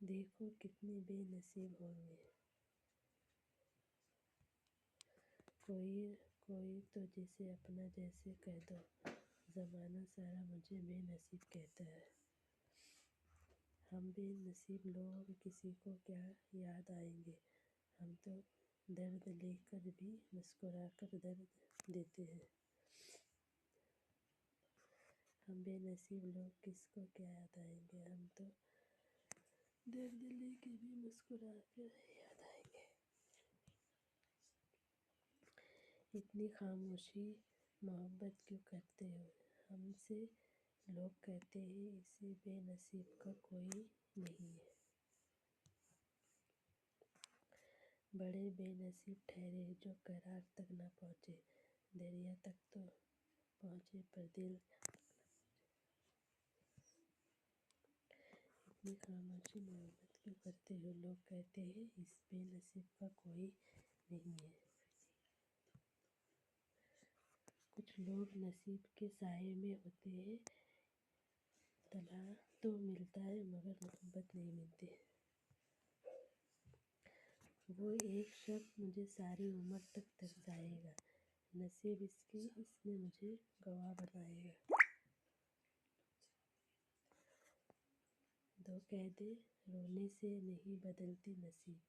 देखो कितने बेनसीब होंगे। कोई तो जिसे अपना जैसे कह दो, ज़माना सारा मुझे बेनसीब कहता है। हम बेनसीब लोग किसी को क्या याद आएंगे, हम तो दर्द लेकर भी मुस्कुराकर दर्द देते हैं। हम बेनसीब लोग किसको क्या याद आएंगे, हम तो दर्द लेके भी मुस्कुराकर याद आएंगे। इतनी खामोशी मोहब्बत क्यों करते हो हमसे, लोग कहते हैं इसे बेनसीब का कोई नहीं है। बड़े बेनसीब ठहरे जो करार तक ना पहुँचे, दरिया तक तो पहुँचे पर दिल। इतनी खामोशी मोहब्बत क्यों करते हो, लोग कहते हैं इस बेनसीब का कोई नहीं है। कुछ लोग नसीब के साए में होते हैं, तलाश तो मिलता है मगर मोहब्बत नहीं मिलती। वो एक शख्स मुझे सारी उम्र तक तरसाएगा, नसीब इसने मुझे गवाह बनाएगा। दो कहते रोने से नहीं बदलती नसीब,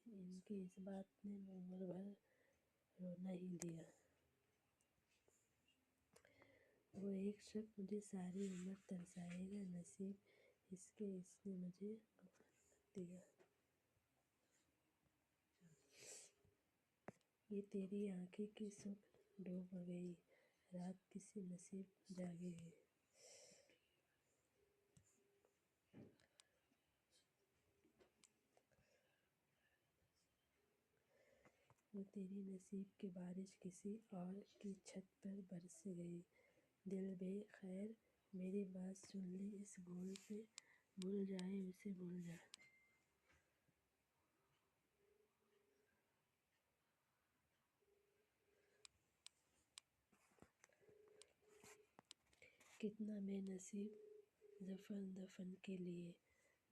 इनकी इस बात ने उम्र भर रोना ही दिया। वो एक शख्स मुझे सारी उम्र तरसाएगा, नसीब इसने मुझे गवाह दिया। ये तेरी आंखें की सुख डूब गई, रात किसी नसीब जागेगी। वो तेरी नसीब की बारिश किसी और की छत पर बरस गई। दिल बेखैर मेरी बात सुन ले, इस भूल से भूल जाए उसे भूल जा। कितना बेनसीब दफन के लिए,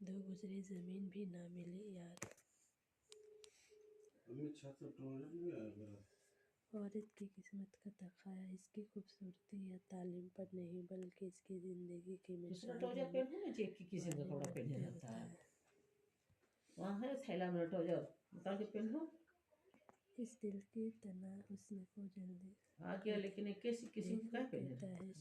दो गुजरे ज़मीन भी ना मिले यार। औरत की किस्मत का तकाया इसकी खूबसूरती या तालीम पर नहीं, बल्कि इसकी ज़िंदगी की मिसाल इस दिल की तना हुस्न को जल्दी लेकिन कहता है शायद